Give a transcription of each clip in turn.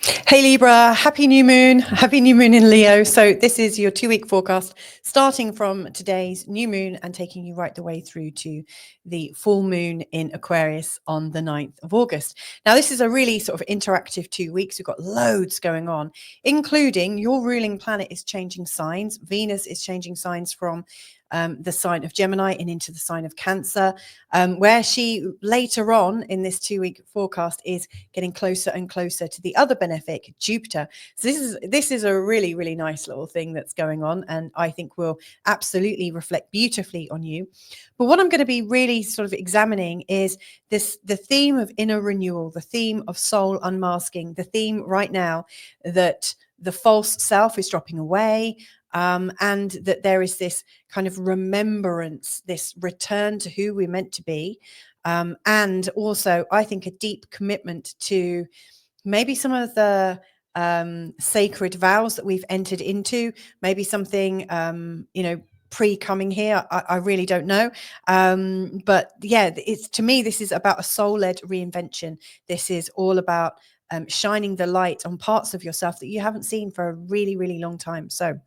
Hey Libra, happy new moon in Leo. So this is your 2-week forecast starting from today's new moon and taking you right the way through to the full moon in Aquarius on the 9th of August. Now this is a really sort of interactive 2 weeks. We've got loads going on, including your ruling planet is changing signs. Venus is changing signs from the sign of Gemini and into the sign of Cancer, where she later on in this 2-week forecast is getting closer and closer to the other benefic, Jupiter. So this is a really, really nice little thing that's going on, and I think will absolutely reflect beautifully on you. But what I'm going to be really sort of examining is the theme of inner renewal, the theme of soul unmasking, the theme right now that the false self is dropping away, and that there is this kind of remembrance, this return to who we're meant to be. And also, I think, a deep commitment to maybe some of the sacred vows that we've entered into, maybe something, pre-coming here. I really don't know. But yeah, it's, to me, this is about a soul-led reinvention. This is all about shining the light on parts of yourself that you haven't seen for a really, really long time. So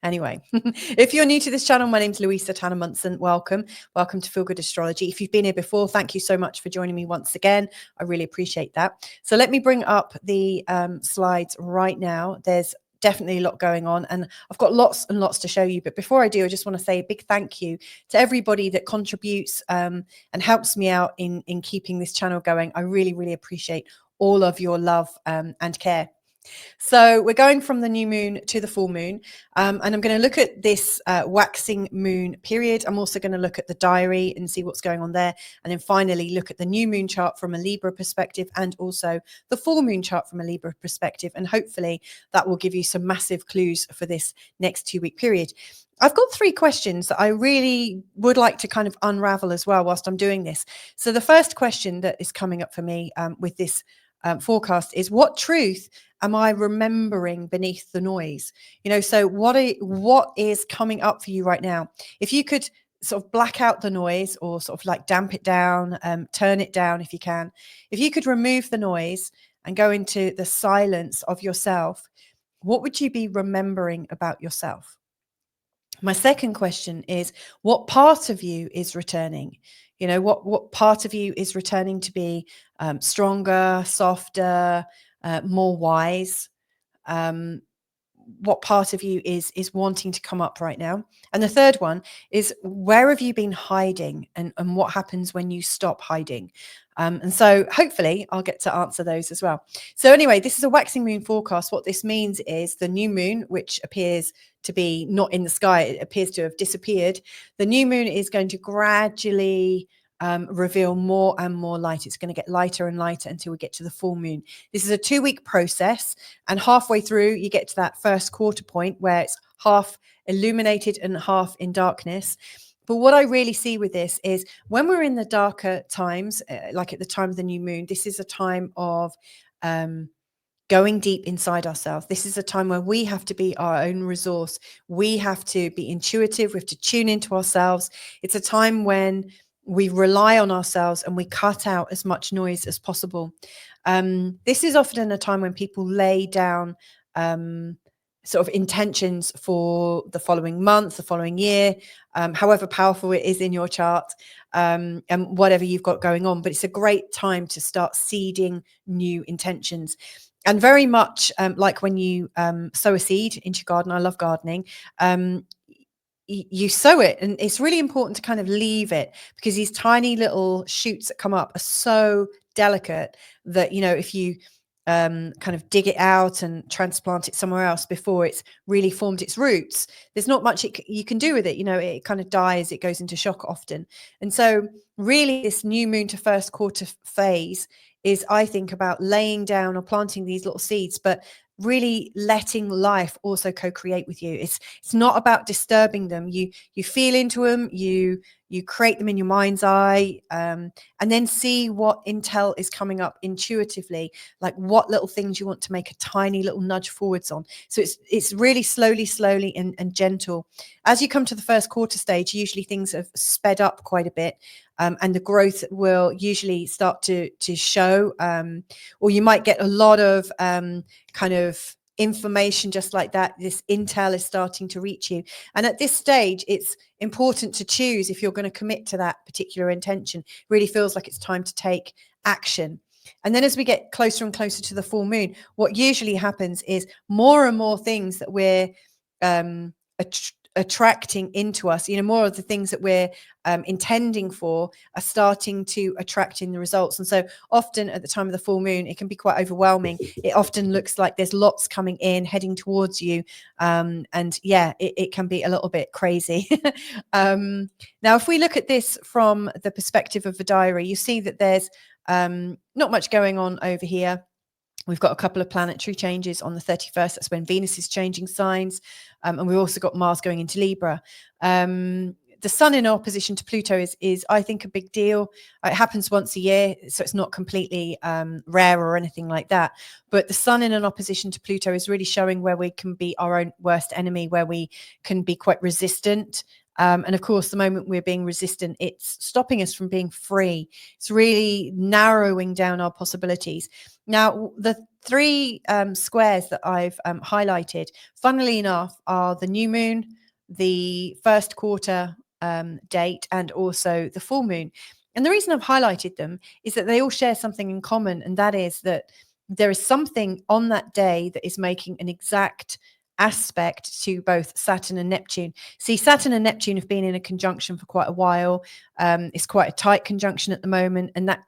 anyway, if you're new to this channel, my name's Louisa Tanner Munson. Welcome to Feel Good Astrology. If you've been here before, thank you so much for joining me once again. I really appreciate that. So let me bring up the slides right now. There's definitely a lot going on, and I've got lots and lots to show you. But before I do, I just want to say a big thank you to everybody that contributes and helps me out in keeping this channel going. I really, really appreciate all of your love and care. So we're going from the new moon to the full moon, and I'm going to look at this waxing moon period. I'm also going to look at the diary and see what's going on there, and then finally look at the new moon chart from a Libra perspective and also the full moon chart from a Libra perspective, and hopefully that will give you some massive clues for this next 2-week period. I've got 3 questions that I really would like to kind of unravel as well whilst I'm doing this. So the first question that is coming up for me with this forecast is, what truth am I remembering beneath the noise? So what is coming up for you right now? If you could sort of black out the noise, or sort of like damp it down, turn it down if you can. If you could remove the noise and go into the silence of yourself, what would you be remembering about yourself? My second question is, what part of you is returning? What part of you is returning to be stronger, softer, more wise? What part of you is wanting to come up right now? And the third one is, where have you been hiding, and what happens when you stop hiding? And so hopefully I'll get to answer those as well. So anyway, this is a waxing moon forecast. What this means is the new moon, which appears to be not in the sky, it appears to have disappeared. The new moon is going to gradually reveal more and more light. It's going to get lighter and lighter until we get to the full moon. This is a 2-week process, and halfway through you get to that first quarter point where it's half illuminated and half in darkness. But what I really see with this is, when we're in the darker times, like at the time of the new moon, this is a time of going deep inside ourselves. This is a time where we have to be our own resource. We have to be intuitive. We have to tune into ourselves. It's a time when we rely on ourselves and we cut out as much noise as possible. This is often a time when people lay down sort of intentions for the following month, the following year, however powerful it is in your chart, and whatever you've got going on. But it's a great time to start seeding new intentions. And very much like when you sow a seed into your garden. I love gardening. You sow it, and it's really important to kind of leave it, because these tiny little shoots that come up are so delicate that, if you kind of dig it out and transplant it somewhere else before it's really formed its roots, there's not much you can do with it. It kind of dies, it goes into shock often. And so really this new moon to first quarter phase is, I think, about laying down or planting these little seeds, but really letting life also co-create with you. It's not about disturbing them. You feel into them, you you create them in your mind's eye, and then see what intel is coming up intuitively, like what little things you want to make a tiny little nudge forwards on. So it's really slowly and gentle. As you come to the first quarter stage, usually things have sped up quite a bit, and the growth will usually start to show, or you might get a lot of kind of information just like that. This intel is starting to reach you, and at this stage it's important to choose if you're going to commit to that particular intention. It really feels like it's time to take action. And then as we get closer and closer to the full moon, what usually happens is more and more things that we're attracting into us, more of the things that we're intending for are starting to attract in the results. And so often at the time of the full moon, it can be quite overwhelming. It often looks like there's lots coming in, heading towards you. And yeah, it can be a little bit crazy. Now, if we look at this from the perspective of the diary, you see that there's not much going on over here. We've got a couple of planetary changes on the 31st. That's when Venus is changing signs. And we've also got Mars going into Libra. The sun in opposition to Pluto is, I think, a big deal. It happens once a year, so it's not completely rare or anything like that. But the sun in an opposition to Pluto is really showing where we can be our own worst enemy, where we can be quite resistant. And of course, the moment we're being resistant, it's stopping us from being free. It's really narrowing down our possibilities. Now, the three squares that I've highlighted, funnily enough, are the new moon, the first quarter date, and also the full moon. And the reason I've highlighted them is that they all share something in common, and that is that there is something on that day that is making an exact aspect to both Saturn and Neptune. See, Saturn and Neptune have been in a conjunction for quite a while. It's quite a tight conjunction at the moment, and that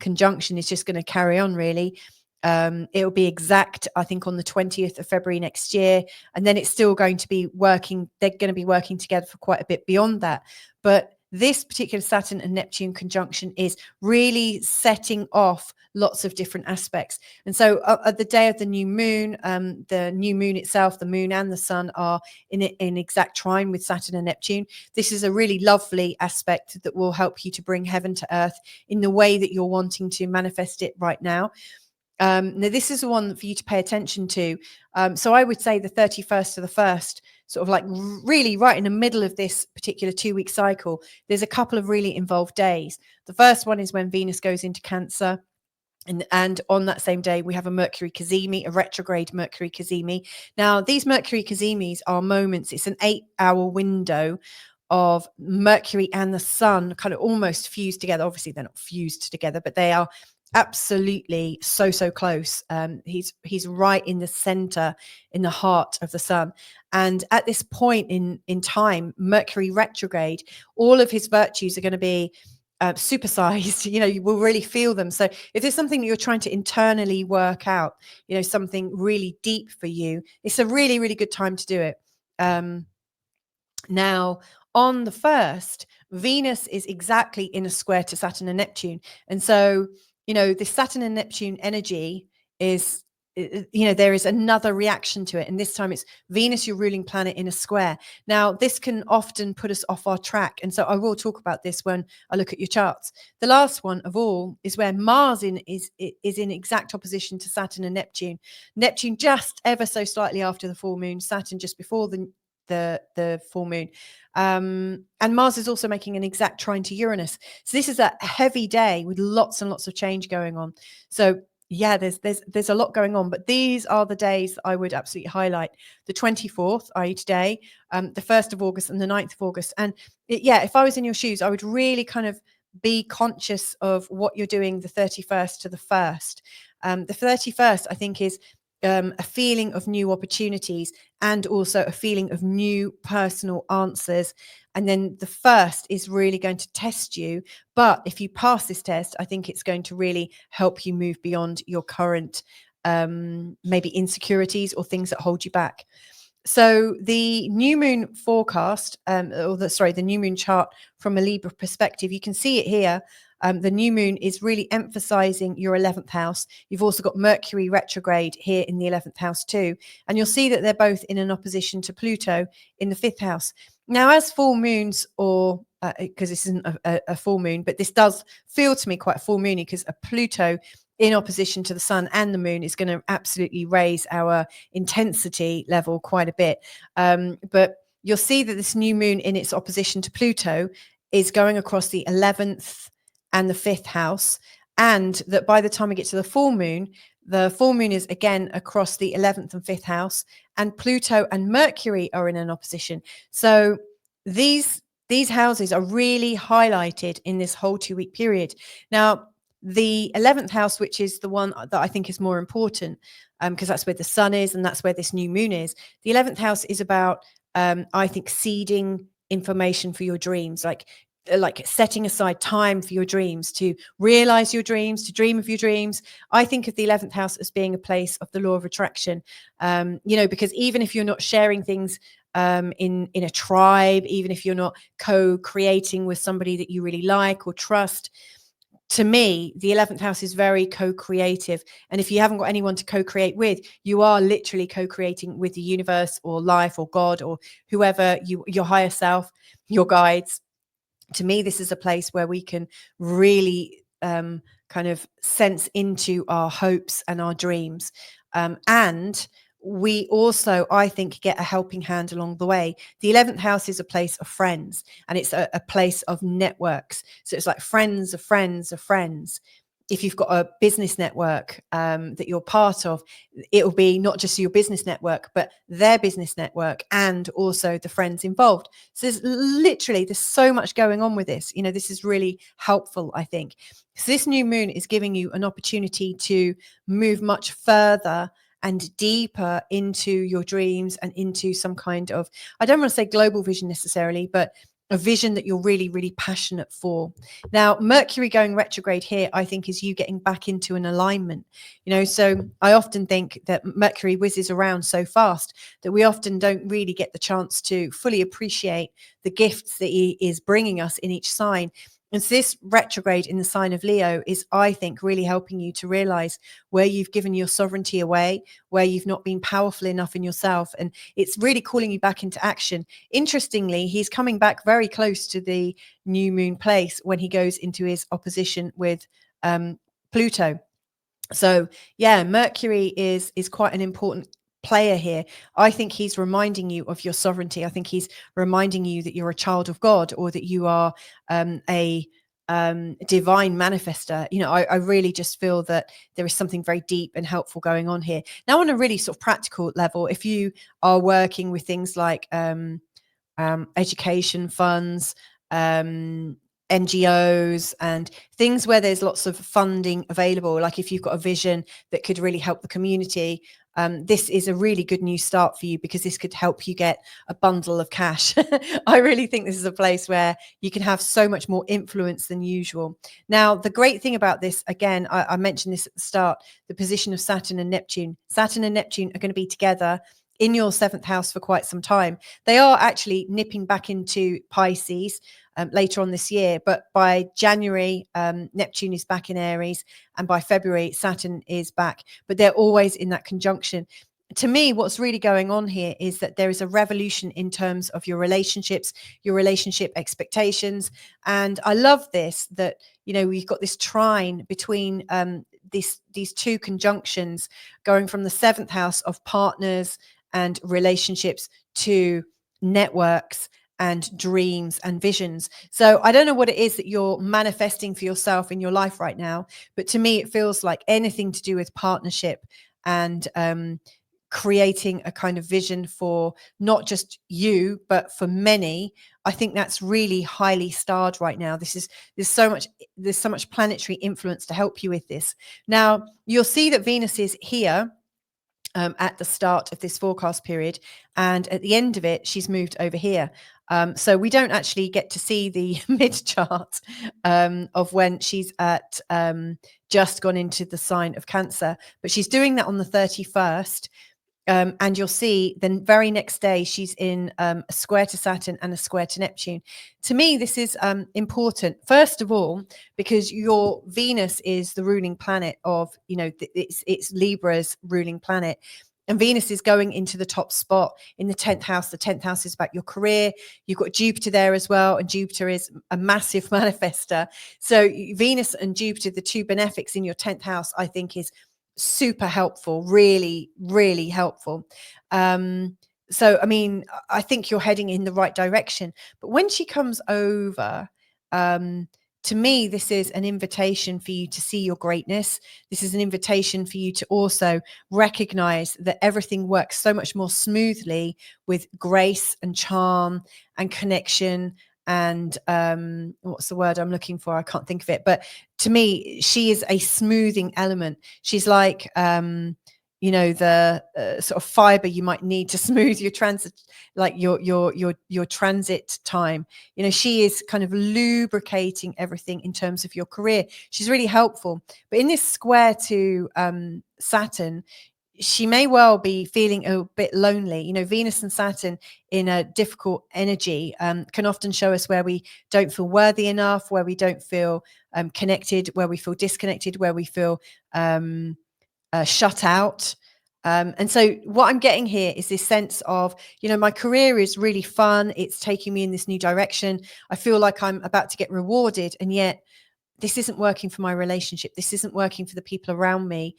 conjunction is just going to carry on, really. It'll be exact, I think, on the 20th of February next year, and then it's still going to be working. They're going to be working together for quite a bit beyond that. But this particular Saturn and Neptune conjunction is really setting off lots of different aspects. And so at the day of the new moon itself, the moon and the sun are in exact trine with Saturn and Neptune. This is a really lovely aspect that will help you to bring heaven to earth in the way that you're wanting to manifest it right now. Now, this is the one for you to pay attention to. So I would say the 31st to the 1st, sort of like really right in the middle of this particular 2-week cycle, there's a couple of really involved days. The first one is when Venus goes into Cancer. And on that same day, we have a Mercury cazimi, a retrograde Mercury cazimi. Now, these Mercury cazimis are moments. It's an 8-hour window of Mercury and the sun kind of almost fused together. Obviously, they're not fused together, but they are absolutely so close. He's right in the center, in the heart of the sun. And at this point in time, Mercury retrograde, all of his virtues are going to be supersized. You will really feel them. So if there's something that you're trying to internally work out, something really deep for you, it's a really good time to do it. Now, on the 1st, Venus is exactly in a square to Saturn and Neptune. And so, the Saturn and Neptune energy is, there is another reaction to it. And this time it's Venus, your ruling planet, in a square. Now, this can often put us off our track. And so I will talk about this when I look at your charts. The last one of all is where Mars is in exact opposition to Saturn and Neptune. Neptune just ever so slightly after the full moon, Saturn just before the full moon. And Mars is also making an exact trine to Uranus. So this is a heavy day with lots and lots of change going on. So yeah, there's a lot going on, but these are the days I would absolutely highlight: the 24th, i.e. today, the 1st of August and the 9th of August. And if I was in your shoes, I would really kind of be conscious of what you're doing the 31st to the 1st. The 31st, I think, is a feeling of new opportunities and also a feeling of new personal answers. And then the 1st is really going to test you. But if you pass this test, I think it's going to really help you move beyond your current maybe insecurities or things that hold you back. So the new moon forecast, the new moon chart from a Libra perspective, you can see it here. The new moon is really emphasizing your 11th house. You've also got Mercury retrograde here in the 11th house too. And you'll see that they're both in an opposition to Pluto in the 5th house. Now, as full moons, or because this isn't a full moon, but this does feel to me quite full moony, because a Pluto in opposition to the sun and the moon is going to absolutely raise our intensity level quite a bit. But you'll see that this new moon in its opposition to Pluto is going across the 11th and the 5th house. And that by the time we get to the full moon is again across the 11th and 5th house, and Pluto and Mercury are in an opposition. So these houses are really highlighted in this whole 2-week period. Now, the 11th house, which is the one that I think is more important, because that's where the sun is and that's where this new moon is. The 11th house is about, I think, seeding information for your dreams, like setting aside time for your dreams, to realize your dreams, to dream of your dreams. I think of the 11th house as being a place of the law of attraction, because even if you're not sharing things in a tribe, even if you're not co-creating with somebody that you really like or trust, to me, the 11th house is very co-creative. And if you haven't got anyone to co-create with, you are literally co-creating with the universe or life or God or whoever, your higher self, your guides. To me, this is a place where we can really kind of sense into our hopes and our dreams. And we also, I think, get a helping hand along the way. The 11th house is a place of friends, and it's a place of networks. So it's like friends of friends of friends. If you've got a business network that you're part of, it will be not just your business network, but their business network and also the friends involved. So there's so much going on with this. This is really helpful, I think. So this new moon is giving you an opportunity to move much further and deeper into your dreams and into some kind of, I don't want to say global vision necessarily, but a vision that you're really, really passionate for. Now, Mercury going retrograde here, I think, is you getting back into an alignment. So I often think that Mercury whizzes around so fast that we often don't really get the chance to fully appreciate the gifts that he is bringing us in each sign. And so this retrograde in the sign of Leo is, I think, really helping you to realize where you've given your sovereignty away, where you've not been powerful enough in yourself. And it's really calling you back into action. Interestingly, he's coming back very close to the new moon place when he goes into his opposition with Pluto. So yeah, Mercury is quite an important player here. I think he's reminding you of your sovereignty. I think he's reminding you that you're a child of God, or that you are a divine manifester. I really just feel that there is something very deep and helpful going on here. Now, on a really sort of practical level, if you are working with things like education funds, NGOs and things where there's lots of funding available, like if you've got a vision that could really help the community, this is a really good new start for you, because this could help you get a bundle of cash. I really think this is a place where you can have so much more influence than usual. Now, the great thing about this, again, I mentioned this at the start, the position of Saturn and Neptune. Saturn and Neptune are going to be together in your 7th house for quite some time. They are actually nipping back into Pisces later on this year, but by January, Neptune is back in Aries, and by February, Saturn is back, but they're always in that conjunction. To me, what's really going on here is that there is a revolution in terms of your relationships, your relationship expectations. And I love this, that, we've got this trine between these two conjunctions going from the 7th house of partners and relationships to networks and dreams and visions. So I don't know what it is that you're manifesting for yourself in your life right now, but to me, it feels like anything to do with partnership and creating a kind of vision for not just you, but for many. I think that's really highly starred right now. There's so much planetary influence to help you with this. Now, you'll see that Venus is here at the start of this forecast period, and at the end of it, she's moved over here. So we don't actually get to see the mid chart of when she's at just gone into the sign of Cancer, but she's doing that on the 31st. And you'll see the very next day she's in a square to Saturn and a square to Neptune. To me, this is important, first of all, because your Venus is the ruling planet of, it's Libra's ruling planet. And Venus is going into the top spot in the 10th house. The 10th house is about your career. You've got Jupiter there as well. And Jupiter is a massive manifester. So Venus and Jupiter, the two benefics in your 10th house, I think is super helpful, really, really helpful. So, I mean, I think you're heading in the right direction. But when she comes over, to me, this is an invitation for you to see your greatness. This is an invitation for you to also recognize that everything works so much more smoothly with grace and charm and connection. And what's the word I'm looking for? I can't think of it. But to me, she is a smoothing element. She's like, the sort of fiber you might need to smooth your transit, like your transit time. She is kind of lubricating everything in terms of your career. She's really helpful. But in this square to Saturn, she may well be feeling a bit lonely. Venus and Saturn in a difficult energy can often show us where we don't feel worthy enough, where we don't feel connected, where we feel disconnected, where we feel shut out. And so what I'm getting here is this sense of, my career is really fun. It's taking me in this new direction. I feel like I'm about to get rewarded. And yet this isn't working for my relationship. This isn't working for the people around me.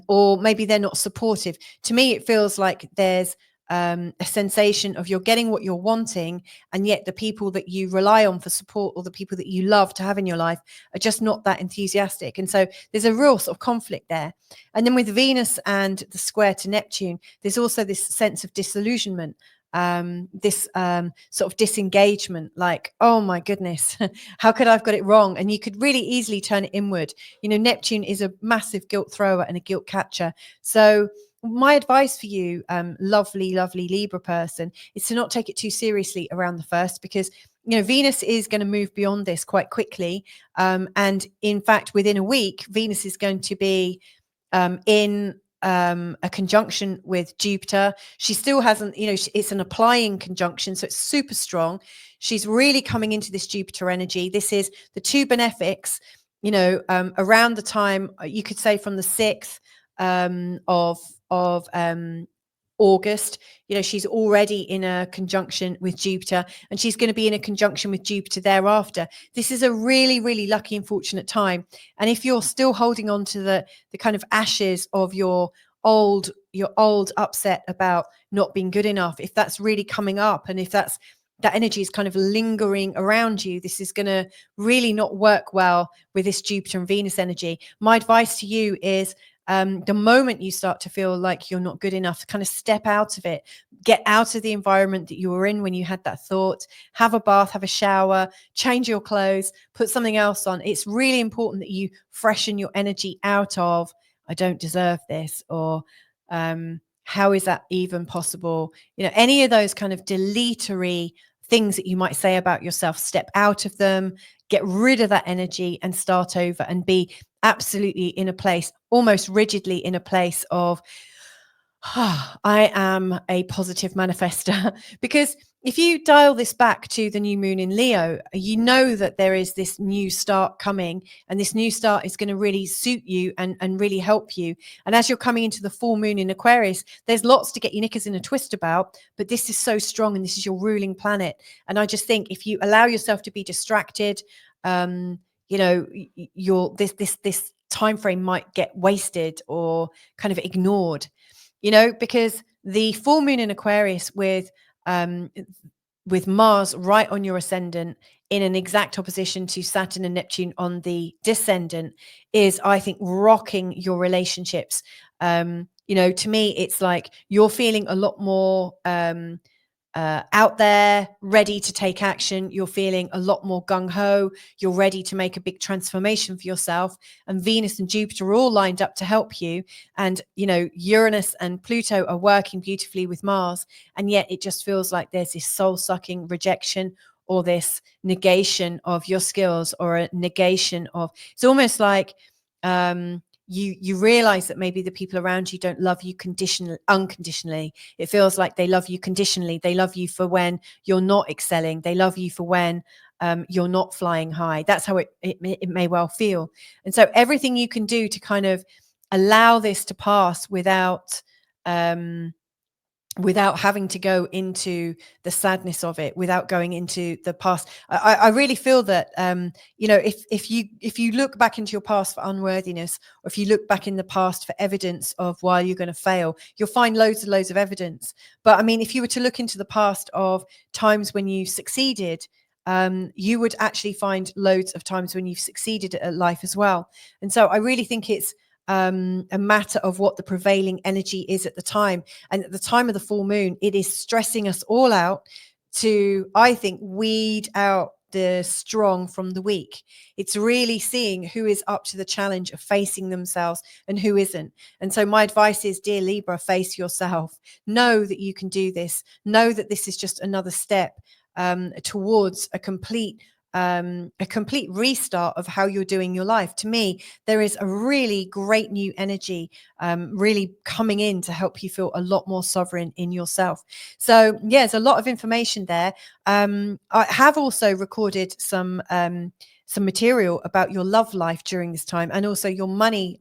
Or maybe they're not supportive. To me, it feels like there's a sensation of you're getting what you're wanting, and yet the people that you rely on for support, or the people that you love to have in your life, are just not that enthusiastic. And so there's a real sort of conflict there. And then with Venus and the square to Neptune, there's also this sense of disillusionment, this sort of disengagement, like, oh my goodness, how could I have got it wrong? And you could really easily turn it inward. Neptune is a massive guilt thrower and a guilt catcher. So my advice for you, lovely Libra person, is to not take it too seriously around the first, because Venus is going to move beyond this quite quickly. And in fact, within a week, Venus is going to be in a conjunction with Jupiter. She still hasn't, it's an applying conjunction, so it's super strong. She's really coming into this Jupiter energy. This is the two benefics, around the time, you could say from the 6th of August. She's already in a conjunction with Jupiter, and she's going to be in a conjunction with Jupiter thereafter. This is a really, really lucky and fortunate time. And if you're still holding on to the kind of ashes of your old upset about not being good enough, if that's really coming up, and if that energy is kind of lingering around you, this is going to really not work well with this Jupiter and Venus energy. My advice to you is, the moment you start to feel like you're not good enough, kind of step out of it, get out of the environment that you were in when you had that thought, have a bath, have a shower, change your clothes, put something else on. It's really important that you freshen your energy out of, I don't deserve this, or how is that even possible? Any of those kind of deletery things that you might say about yourself, step out of them, get rid of that energy and start over, and be absolutely in a place, almost rigidly in a place of, I am a positive manifester. Because if you dial this back to the new moon in Leo, you know that there is this new start coming, and this new start is going to really suit you and really help you. And as you're coming into the full moon in Aquarius, there's lots to get your knickers in a twist about, but this is so strong, and this is your ruling planet. And I just think if you allow yourself to be distracted, this time frame might get wasted or kind of ignored. Because the full moon in Aquarius with Mars right on your ascendant in an exact opposition to Saturn and Neptune on the descendant is, I think, rocking your relationships. To me, it's like you're feeling a lot more out there, ready to take action. You're feeling a lot more gung-ho. You're ready to make a big transformation for yourself. And Venus and Jupiter are all lined up to help you. And, Uranus and Pluto are working beautifully with Mars. And yet it just feels like there's this soul-sucking rejection, or this negation of your skills, or a negation of, it's almost like, you realize that maybe the people around you don't love you unconditionally. It feels like they love you conditionally. They love you for when you're not excelling. They love you for when you're not flying high. That's how it may well feel. And so everything you can do to kind of allow this to pass without having to go into the sadness of it, without going into the past. I really feel that, if you look back into your past for unworthiness, or if you look back in the past for evidence of why you're going to fail, you'll find loads and loads of evidence. But I mean, if you were to look into the past of times when you succeeded, you would actually find loads of times when you've succeeded at life as well. And so I really think it's a matter of what the prevailing energy is at the time. And at the time of the full moon, it is stressing us all out to, I think, weed out the strong from the weak. It's really seeing who is up to the challenge of facing themselves and who isn't. And so my advice is, dear Libra, face yourself. Know that you can do this. Know that this is just another step towards a complete restart of how you're doing your life. To me, there is a really great new energy really coming in to help you feel a lot more sovereign in yourself. So yeah, there's a lot of information there. I have also recorded some material about your love life during this time, and also your money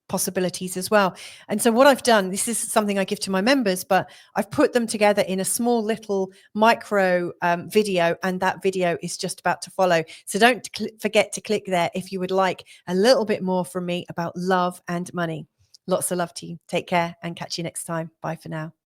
possibilities as well. And so what I've done, this is something I give to my members, but I've put them together in a small little micro video, and that video is just about to follow. So don't forget to click there if you would like a little bit more from me about love and money. Lots of love to you. Take care and catch you next time. Bye for now.